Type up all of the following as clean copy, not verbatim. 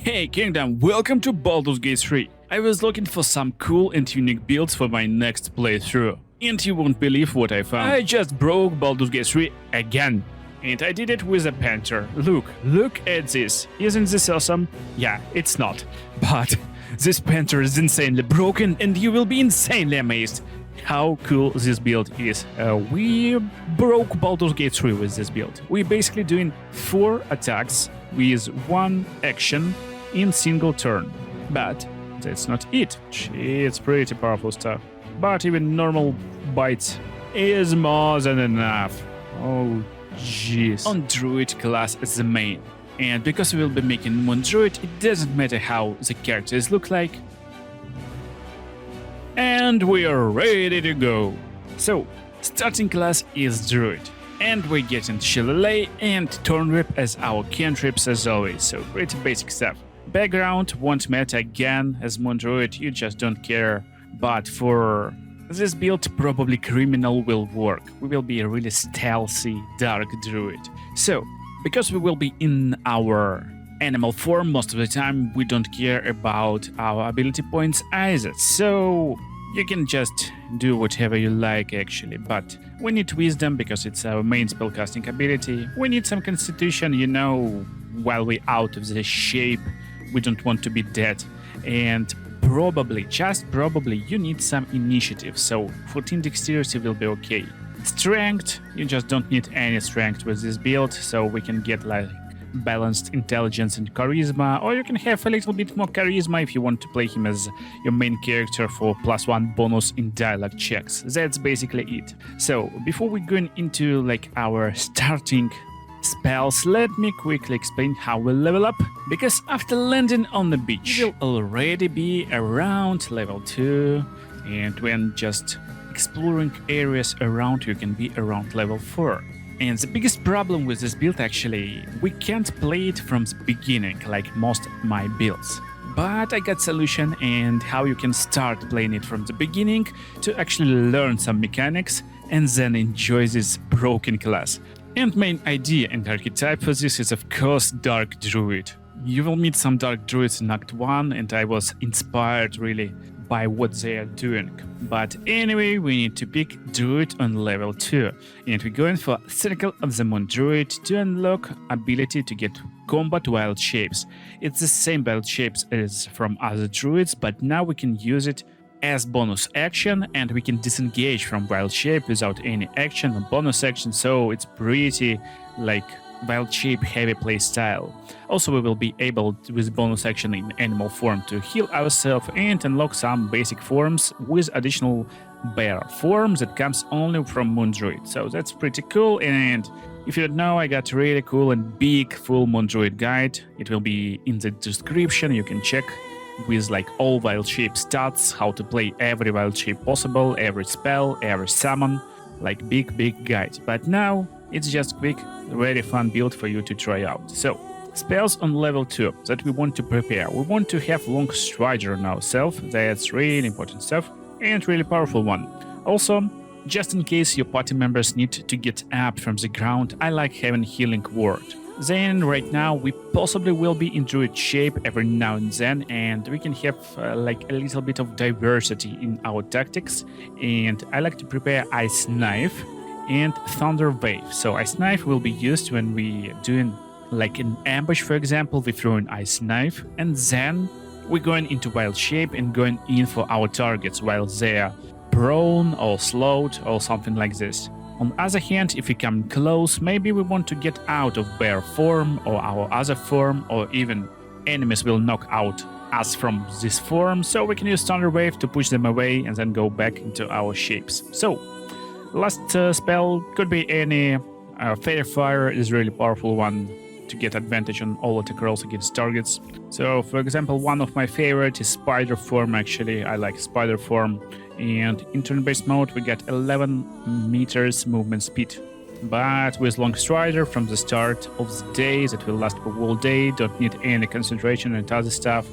Hey Kingdom, welcome to Baldurs Gate 3. I was looking for some cool and unique builds for my next playthrough. And you won't believe what I found. I just broke Baldurs Gate 3 again. And I did it with a Panther. Look at this. Isn't this awesome? Yeah, it's not. But this Panther is insanely broken and you will be insanely amazed how cool this build is. We broke Baldur's Gate 3 with this build. We're basically doing 4 attacks with 1 action in single turn. But that's not it. It's pretty powerful stuff. But even normal bites is more than enough. Oh jeez. On Druid class as the main. And because we will be making one Druid, it doesn't matter how the characters look like. And we are ready to go. So, starting class is Druid. And we're getting Shillelagh and Thornrip as our cantrips as always, so pretty basic stuff. Background won't matter again as Moon Druid, you just don't care. But for this build, probably Criminal will work. We will be a really stealthy Dark Druid. So, because we will be in our animal form most of the time, we don't care about our ability points either, so you can just do whatever you like actually, but we need wisdom because it's our main spellcasting ability. We need some constitution, you know, while we're out of the shape, we don't want to be dead, and probably, just probably, you need some initiative, so 14 dexterity will be okay. Strength, you just don't need any strength with this build, so we can get like balanced intelligence and charisma, or you can have a little bit more charisma if you want to play him as your main character for +1 bonus in dialogue checks. That's basically it. So before we go into like our starting spells, let me quickly explain how we level up, because after landing on the beach you will already be around level 2, and when just exploring areas around you can be around level 4. And the biggest problem with this build actually, we can't play it from the beginning like most of my builds. But I got solution and how you can start playing it from the beginning to actually learn some mechanics and then enjoy this broken class. And main idea and archetype for this is of course Dark Druid. You will meet some Dark Druids in Act 1 and I was inspired really by what they are doing. But anyway, we need to pick Druid on level 2. And we're going for Circle of the Moon Druid to unlock ability to get combat wild shapes. It's the same wild shapes as from other Druids, but now we can use it as bonus action and we can disengage from wild shape without any action or bonus action, so it's pretty like wild shape heavy playstyle. Also we will be able with bonus action in animal form to heal ourselves and unlock some basic forms with additional bear forms that comes only from Moon Druid. So that's pretty cool, and if you don't know, I got really cool and big full Moon Druid guide. It will be in the description, you can check with like all wild shape stats, how to play every wild shape possible, every spell, every summon, like big guide. But now it's just quick, very fun build for you to try out. So, spells on level 2 that we want to prepare. We want to have Long Strider on ourselves, that's really important stuff, and really powerful one. Also, just in case your party members need to get up from the ground, I like having Healing Word. Then, right now, we possibly will be in Druid shape every now and then, and we can have like a little bit of diversity in our tactics, and I like to prepare Ice Knife and Thunder Wave. So Ice Knife will be used when we doing like an ambush, for example, we throw an Ice Knife and then we're going into wild shape and going in for our targets while they're prone or slowed or something like this. On the other hand, if we come close, maybe we want to get out of bear form or our other form, or even enemies will knock out us from this form, so we can use Thunder Wave to push them away and then go back into our shapes. So last spell could be any. Fairy Fire is really powerful one to get advantage on all attack rolls against targets. So for example, one of my favorite is Spider Form actually. I like Spider Form. And in turn-based mode we get 11 meters movement speed. But with Long Strider from the start of the day, that will last for all day, don't need any concentration and other stuff.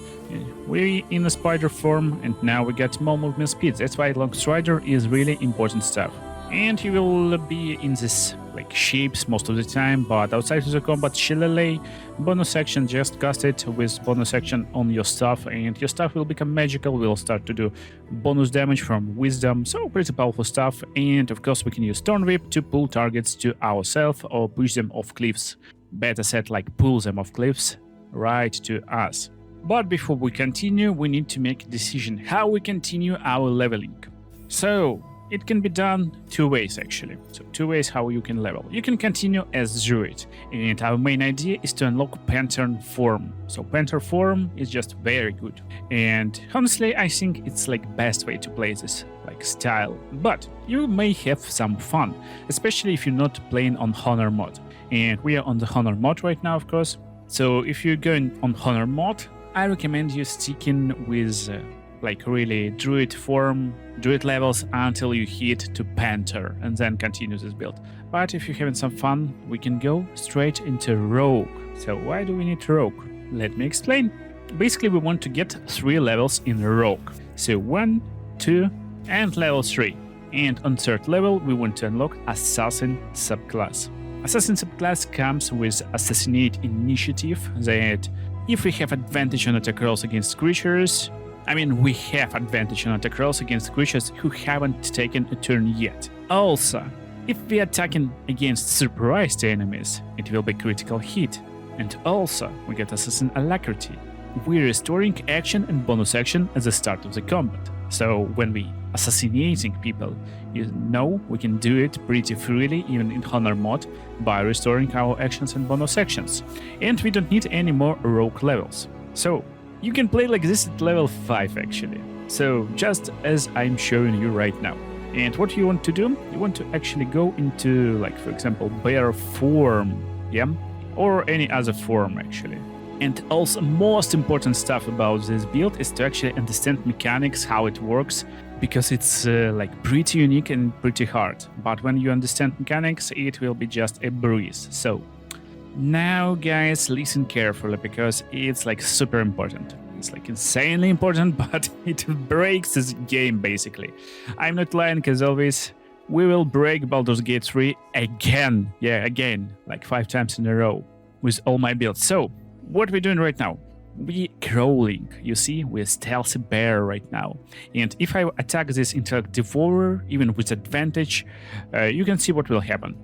We're in a spider form and now we get more movement speed. That's why Long Strider is really important stuff. and you will be in this like shapes most of the time, but outside of the combat shillelagh bonus action, just cast it with bonus action on your stuff, and your stuff will become magical, will start to do bonus damage from wisdom, so pretty powerful stuff. And of course we can use Thorn Whip to pull targets to ourselves or push them off cliffs. Better said, like pull them off cliffs right to us. But before we continue, we need to make a decision how we continue our leveling. So it can be done two ways actually. So two ways how you can level. You can continue as Druid, and our main idea is to unlock Panther form. So Panther form is just very good, and honestly I think it's like best way to play this like style. But you may have some fun, especially if you're not playing on Honor mod, and we are on the Honor mod right now, of course. So if you're going on Honor mod, I recommend you sticking with like really Druid form, Druid levels until you hit to Panther, and then continue this build. But if you're having some fun, we can go straight into Rogue. So why do we need Rogue? Let me explain. Basically we want to get 3 levels in Rogue. So 1, 2 and level 3. And on 3rd level we want to unlock Assassin subclass. Assassin subclass comes with Assassinate Initiative that if we have advantage on attack rolls against creatures, we have advantage on attack rolls against creatures who haven't taken a turn yet. Also, if we're attacking against surprised enemies, it will be critical hit. And also, we get Assassin Alacrity. We're restoring action and bonus action at the start of the combat. So when we assassinating people, you know we can do it pretty freely even in Honor mod by restoring our actions and bonus actions. And we don't need any more rogue levels. So you can play like this at level 5 actually. So just as I'm showing you right now. And what you want to do, you want to actually go into like for example bear form, yeah? Or any other form actually. And also most important stuff about this build is to actually understand mechanics, how it works, because it's like pretty unique and pretty hard. But when you understand mechanics, it will be just a breeze. So now guys, listen carefully because it's like super important. It's like insanely important, but it breaks this game basically. I'm not lying, as always. We will break Baldurs Gate 3 again. Yeah, again, like 5 times in a row with all my builds. So what we're doing right now, we crawling, you see, we're stealthy bear right now. And if I attack this intellect devourer, even with advantage, you can see what will happen.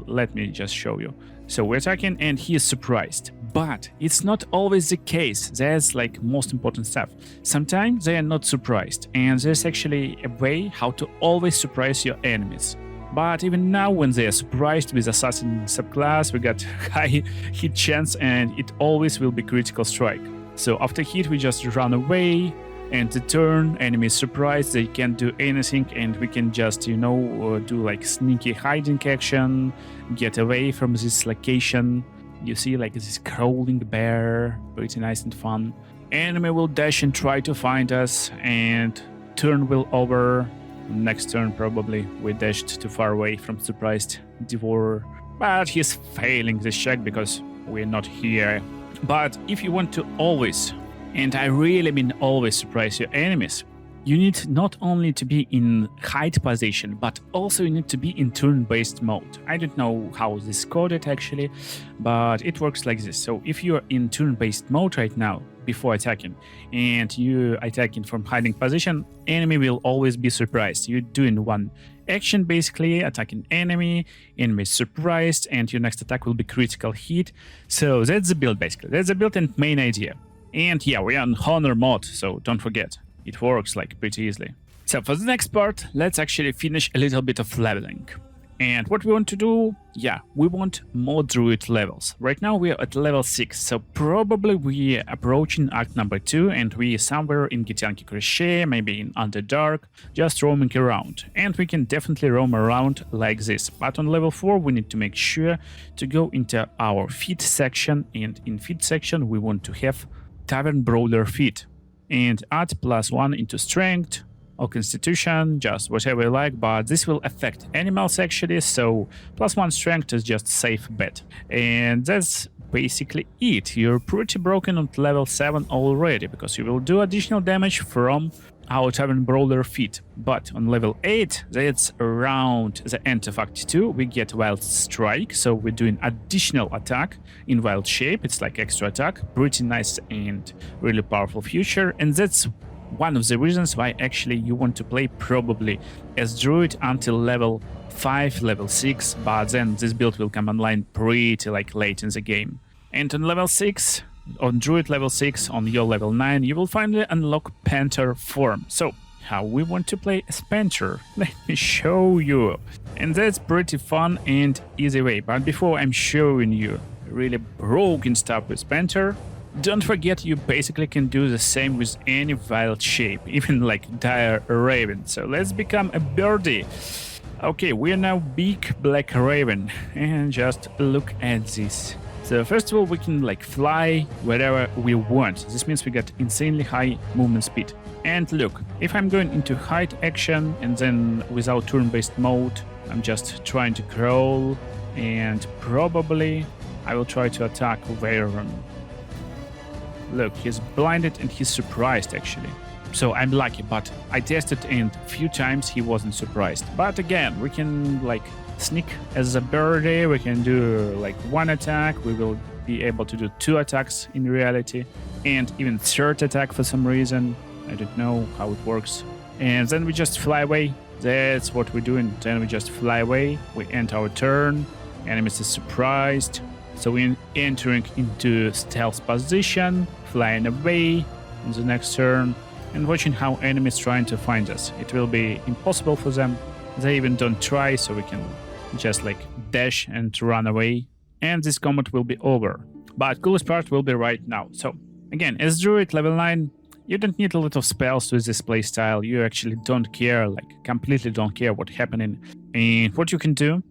Let me just show you. So we're attacking and he is surprised. But it's not always the case. There's like most important stuff. Sometimes they are not surprised, and there's actually a way how to always surprise your enemies. But even now, when they are surprised with Assassin subclass, we got high hit chance and it always will be critical strike. So after hit, we just run away, and the turn, enemy is surprised, they can't do anything, and we can just, do like sneaky hiding action, get away from this location. You see, like this crawling bear, pretty nice and fun. Enemy will dash and try to find us, and turn will over. Next turn probably we dashed too far away from surprised devourer, but he's failing this check because we're not here. But if you want to always, and I really mean always, surprise your enemies, you need not only to be in hide position, but also you need to be in turn-based mode. I don't know how this is coded actually, but it works like this. So if you're in turn-based mode right now, before attacking, and you attacking from hiding position, enemy will always be surprised. You're doing one action basically, attacking enemy is surprised, and your next attack will be critical hit. So that's the build basically. That's the build and main idea. And yeah, we're on Honor mod, so don't forget. It works like pretty easily. So for the next part, let's actually finish a little bit of leveling. And what we want to do, we want more Druid levels. Right now we are at level 6, so probably we are approaching Act number 2 and we are somewhere in Githyanki Crochet, maybe in Underdark, just roaming around. And we can definitely roam around like this. But on level 4 we need to make sure to go into our feat section, and in feat section we want to have Tavern Brawler feat. And add +1 into strength or constitution, just whatever you like, but this will affect animals actually, so +1 strength is just safe bet. And that's basically it. You're pretty broken on level 7 already, because you will do additional damage from our Tavern Brawler feat. But on level 8, that's around the end of Act 2, we get Wild Strike, so we're doing additional attack in wild shape. It's like extra attack, pretty nice and really powerful feature, and that's one of the reasons why actually you want to play probably as Druid until level 5, level 6, but then this build will come online pretty like late in the game. And on level 6, on Druid level 6, on your level 9, you will finally unlock Panther form. So, how we want to play as Panther? Let me show you. And that's pretty fun and easy way. But before I'm showing you really broken stuff with Panther, don't forget you basically can do the same with any wild shape, even like dire raven. So let's become a birdie. Okay, we are now big black raven, and just look at this. So first of all, we can like fly wherever we want. This means we get insanely high movement speed. And look, if I'm going into hide action and then without turn-based mode, I'm just trying to crawl, and probably I will try to attack Wyvern. Look, he's blinded and he's surprised actually. So I'm lucky, but I tested and a few times he wasn't surprised. But again, we can like sneak as a birdie, we can do like one attack, we will be able to do 2 attacks in reality, and even 3rd attack for some reason. I don't know how it works. And then we just fly away. That's what we're doing. Then we just fly away, we end our turn, enemies are surprised. So we're entering into stealth position, flying away in the next turn, and watching how enemies trying to find us. It will be impossible for them. They even don't try, so we can just like dash and run away, and this combat will be over. But coolest part will be right now. So again, as Druid level 9, you don't need a lot of spells with this playstyle. You actually don't care, like completely don't care what's happening. And what you can do,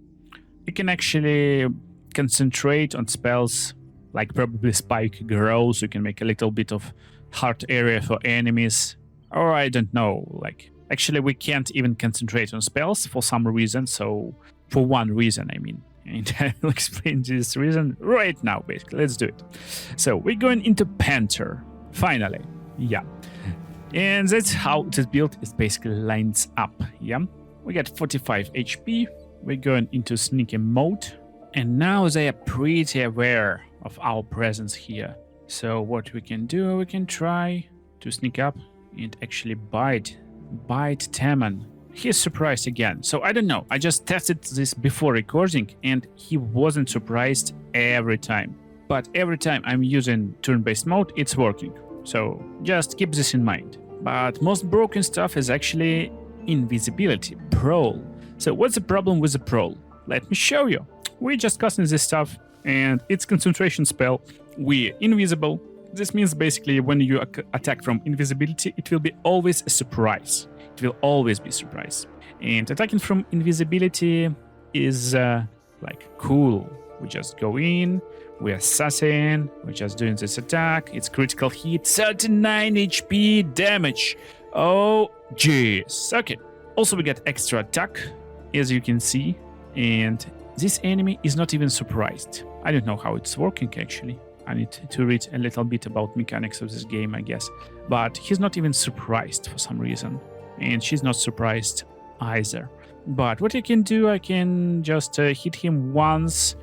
you can actually concentrate on spells like probably Spike Grows. You can make a little bit of hard area for enemies, or I don't know, like actually we can't even concentrate on spells for some reason. So for one reason, I mean, and I will explain this reason right now. Basically, let's do it. So we're going into Panther finally. Yeah, and that's how this build is basically lines up. Yeah, we got 45 HP. We're going into sneaky mode, and now they are pretty aware of our presence here. So what we can do, we can try to sneak up and actually bite Taman. He's surprised again. So I don't know, I just tested this before recording and he wasn't surprised every time. But every time I'm using turn-based mode, it's working. So just keep this in mind. But most broken stuff is actually invisibility, prowl. So what's the problem with the prowl? Let me show you. We're just casting this stuff and it's concentration spell. We're invisible. This means basically when you attack from invisibility, it will be always a surprise. It will always be a surprise. And attacking from invisibility is like cool. We just go in, we're Assassin, we're just doing this attack. It's critical hit, 39 HP damage. Oh, jeez. Okay. Also, we get extra attack, as you can see. And this enemy is not even surprised. I don't know how it's working actually. I need to read a little bit about mechanics of this game, I guess. But he's not even surprised for some reason. And she's not surprised either. But what I can do, I can just hit him once.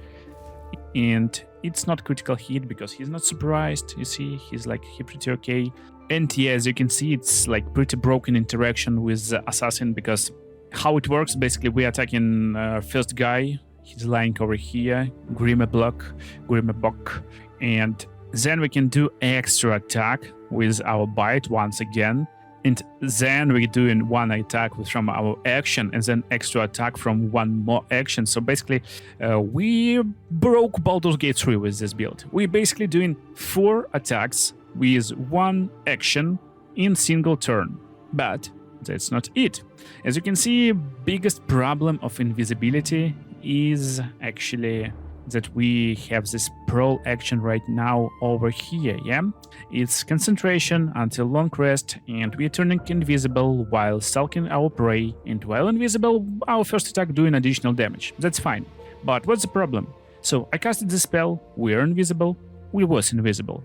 And it's not critical hit because he's not surprised. You see, he's pretty okay. And yeah, as you can see, it's like pretty broken interaction with the Assassin, because how it works, basically we're attacking first guy. He's lying over here, Grimmebok, and then we can do extra attack with our bite once again, and then we're doing one attack from our action, and then extra attack from one more action. So basically, we broke Baldurs Gate 3 with this build. We're basically doing 4 attacks with 1 action in single turn, but that's not it. As you can see, biggest problem of invisibility is actually that we have this prowl action right now over here, yeah? It's concentration until long rest, and we're turning invisible while stalking our prey, and while invisible, our first attack doing additional damage. That's fine. But what's the problem? So I casted the spell, we're invisible, we were invisible,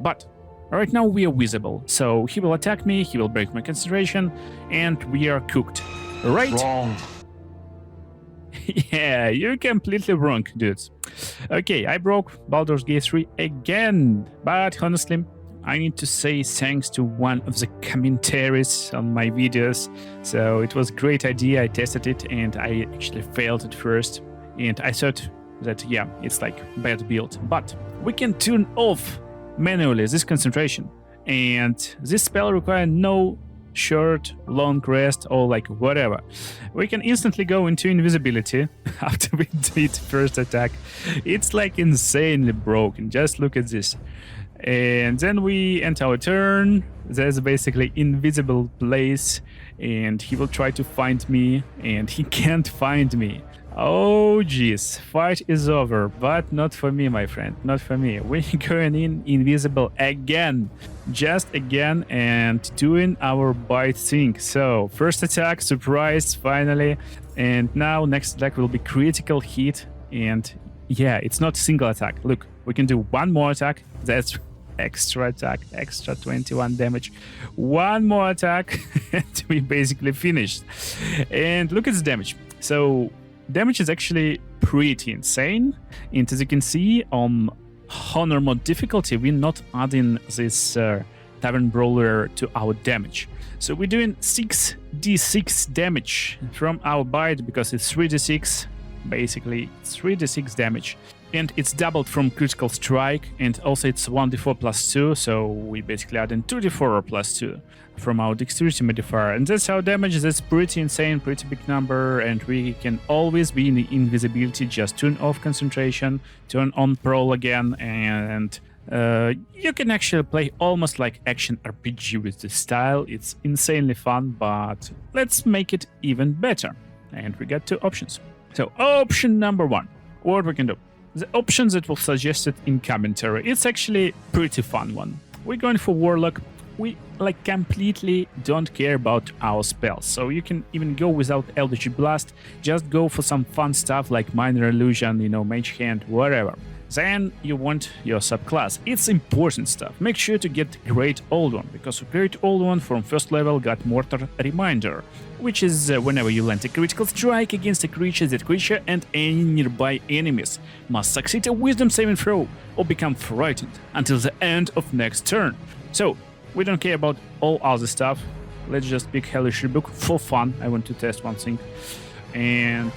but Right now we are visible, so he will attack me, he will break my concentration, and we are cooked. Right? Wrong. Yeah, you're completely wrong, dudes. Okay, I broke Baldur's Gate 3 again, but honestly, I need to say thanks to one of the commentaries on my videos. So it was a great idea, I tested it, and I actually failed at first. And I thought that, yeah, it's like bad build. But we can turn off manually this concentration. And this spell requires no short, long rest, or like whatever. We can instantly go into invisibility after we did first attack. It's like insanely broken. Just look at this. And then we end our turn. There's basically invisible place, and he will try to find me, and he can't find me. Oh jeez, fight is over, but not for me, my friend, not for me. We're going in invisible again, just again, and doing our bite thing. So first attack, surprise, finally, and now next attack will be critical hit, and yeah, it's not single attack. Look, we can do one more attack. That's extra attack, extra 21 damage. One more attack, and we basically finished. And look at the damage. So damage is actually pretty insane, and as you can see on Honor mode difficulty, we're not adding this Tavern Brawler to our damage. So we're doing 6d6 damage from our bite because it's 3d6, basically 3d6 damage. And it's doubled from critical strike, and also it's 1d4 plus 2, so we basically add in 2d4 plus 2 from our dexterity modifier. And that's our damage. That's pretty insane, pretty big number, and we can always be in the invisibility, just turn off concentration, turn on Prowl again, and you can actually play almost like action RPG with this style. It's insanely fun, but let's make it even better. And we got two options. So option number one, what we can do. The options that were suggested in commentary, it's actually pretty fun one. We're going for Warlock. We like completely don't care about our spells, so you can even go without Eldritch Blast, just go for some fun stuff like Minor Illusion, you know, Mage Hand, whatever. Then you want your subclass. It's important stuff. Make sure to get Great Old One, because Great Old One from first level got Mortar Reminder, which is whenever you land a critical strike against a creature, that creature and any nearby enemies must succeed a Wisdom saving throw or become frightened until the end of next turn. So we don't care about all other stuff. Let's just pick Hellish Rebuke for fun. I want to test one thing. And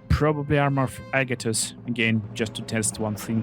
probably Armor of Agathos again, just to test one thing.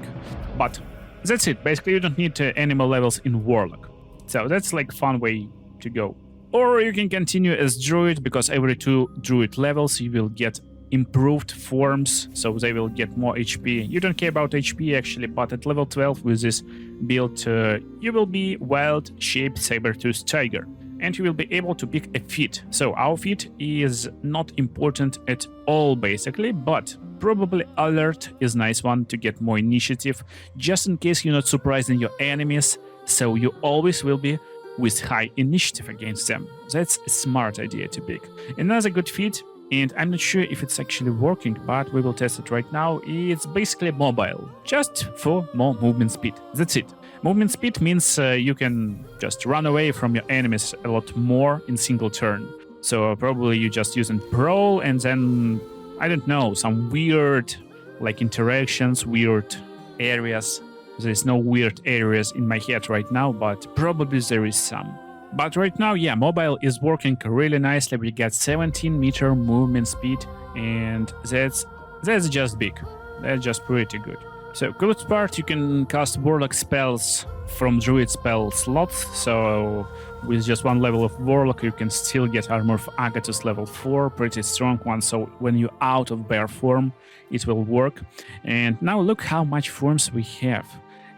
But that's it. Basically, you don't need animal levels in Warlock. So that's like fun way to go. Or you can continue as Druid, because every 2 Druid levels you will get improved forms, so they will get more HP. You don't care about HP actually, but at level 12 with this build, you will be Wild Shape Saber-Tooth Tiger, and you will be able to pick a feat. So our feat is not important at all basically, but probably Alert is nice one to get more initiative, just in case you're not surprising your enemies, so you always will be with high initiative against them. That's a smart idea to pick. Another good feat, and I'm not sure if it's actually working, but we will test it right now, it's basically mobile, just for more movement speed. That's it. Movement speed means you can just run away from your enemies a lot more in single turn. So probably you just using Prowl, and then, I don't know, some weird like interactions, weird areas. There's no weird areas in my head right now, but probably there is some. But right now, yeah, mobile is working really nicely. We got 17-meter movement speed, and that's just big. That's just pretty good. So, good part, you can cast Warlock spells from Druid spell slots. So, with just one level of Warlock, you can still get Armor of Agathos level 4, pretty strong one. So, when you're out of bear form, it will work. And now look how much forms we have.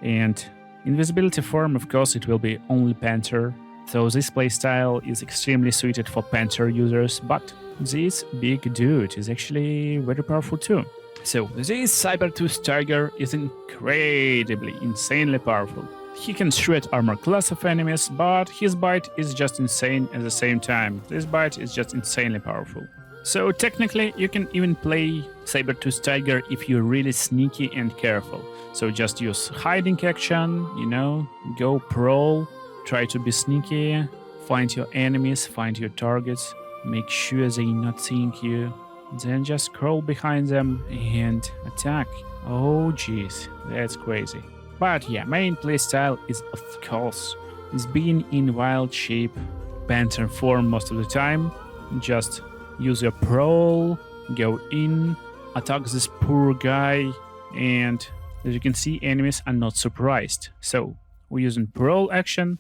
And invisibility form, of course, it will be only Panther. So this playstyle is extremely suited for Panther users, but this big dude is actually very powerful too. So this Saber-Tooth Tiger is incredibly, insanely powerful. He can shred armor class of enemies, but his bite is just insane at the same time. This bite is just insanely powerful. So technically, you can even play Saber-Tooth Tiger if you're really sneaky and careful. So just use hiding action, go prowl, try to be sneaky, find your enemies, find your targets, make sure they're not seeing you, then just crawl behind them and attack. Oh jeez, that's crazy. But yeah, main playstyle is of course is being in wild shape, Panther form most of the time. Just use your prowl, go in, attack this poor guy, and as you can see, enemies are not surprised. So we're using prowl action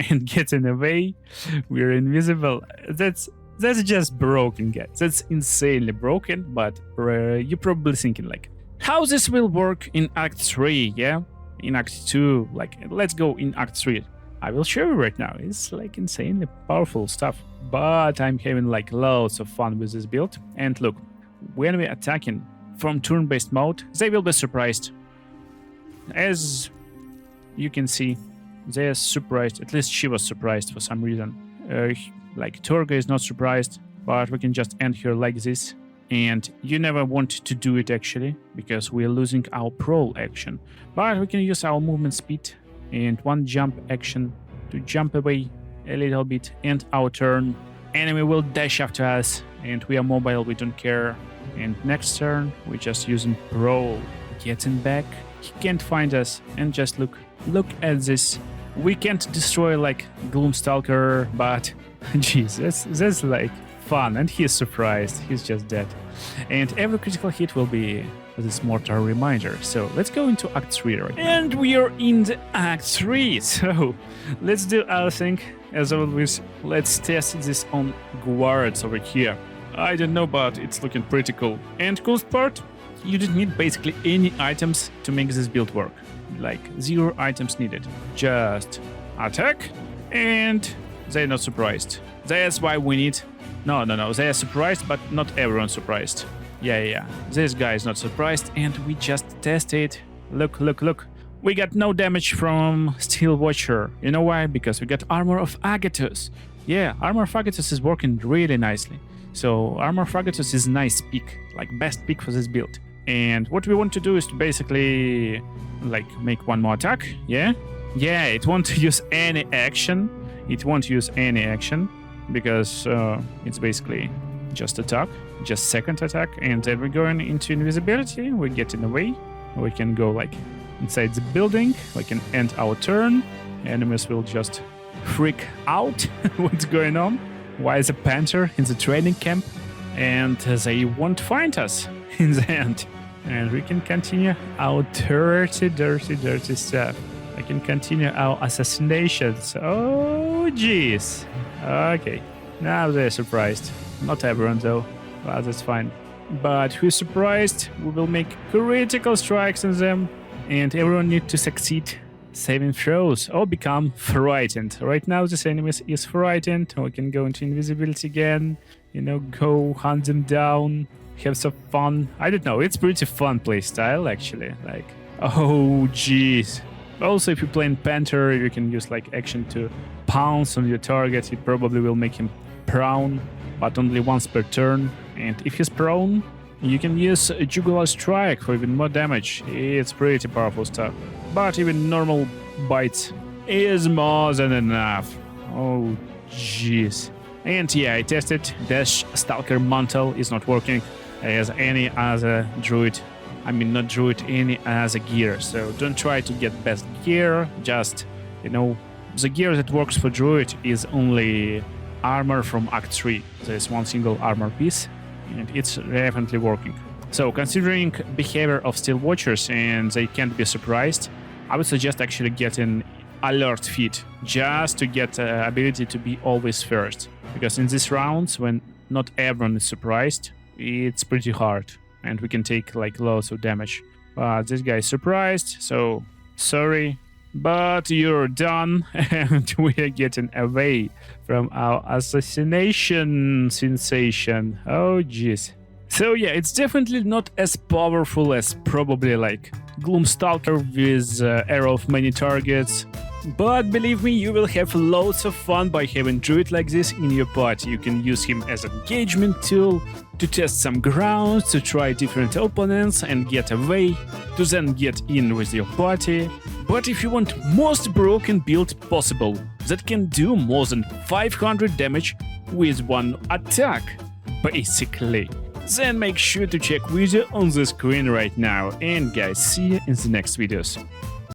and getting away. We're invisible. That's just broken, guys. That's insanely broken. But you're probably thinking like, how this will work in Act 3? Yeah, in Act 2. Like, let's go in Act 3. I will show you right now. It's like insanely powerful stuff. But I'm having like loads of fun with this build. And look, when we're attacking from turn-based mode, they will be surprised. As you can see, they're surprised. At least she was surprised for some reason. Like Torga is not surprised, but we can just end her like this. And you never want to do it actually, because we're losing our prowl action. But we can use our movement speed and one jump action to jump away a little bit, and our turn. Enemy will dash after us, and we are mobile, we don't care. And next turn, we're just using prowl. Getting back, he can't find us, and just look at this. We can't destroy like Gloomstalker, but jeez, that's like fun, and he's surprised, he's just dead. And every critical hit will be this mortal reminder. So let's go into Act 3 right now. And we are in the Act 3, so let's do our thing. As always, let's test this on guards over here. I don't know, but it's looking pretty cool. And coolest part, you don't need basically any items to make this build work. Like 0 items needed. Just attack, and they're not surprised. That's why we need... No, they are surprised, but not everyone's surprised. Yeah. This guy is not surprised, and we just tested. Look. We got no damage from Steel Watcher. You know why? Because we got Armor of Agathos. Yeah, Armor of Agathos is working really nicely. So Armor of Agathos is nice pick, like best pick for this build. And what we want to do is to basically like make one more attack. Yeah, it won't use any action. Because it's basically just attack, just second attack, and then we're going into invisibility. We're getting away. We can go like inside the building. We can end our turn. Enemies will just freak out. What's going on? Why is a Panther in the training camp? And they won't find us in the end. And we can continue our dirty stuff. I can continue our assassinations. Oh, jeez. Okay, now they're surprised. Not everyone though, but that's fine. But who's surprised? We will make critical strikes on them, and everyone needs to succeed saving throws or become frightened. Right now this enemy is frightened. We can go into invisibility again, go hunt them down, have some fun. I don't know, it's pretty fun playstyle actually. Like, oh jeez. Also, if you play in Panther, you can use like action to pounce on your target. It probably will make him prone, but only once per turn. And if he's prone, you can use a Jugular Strike for even more damage. It's pretty powerful stuff. But even normal bites is more than enough. Oh, jeez. And yeah, I tested. Dash Stalker Mantle is not working as any other Druid. I mean, not Druid, any other gear. So don't try to get best gear. Just, the gear that works for Druid is only armor from Act 3. There's one single armor piece, and it's definitely working. So, considering behavior of Steel Watchers and they can't be surprised, I would suggest actually getting Alert Feat, just to get the ability to be always first. Because in these rounds, when not everyone is surprised, it's pretty hard. And we can take like loads of damage. But this guy is surprised, so sorry, but you're done, and we are getting away from our assassination sensation. Oh jeez. So yeah, it's definitely not as powerful as probably like Gloomstalker with Arrow of Many Targets, But believe me, you will have loads of fun by having Druid like this in your party. You can use him as an engagement tool, to test some grounds, to try different opponents and get away, to then get in with your party. But if you want most broken build possible, that can do more than 500 damage with one attack, basically, then make sure to check video on the screen right now. And guys, see you in the next videos.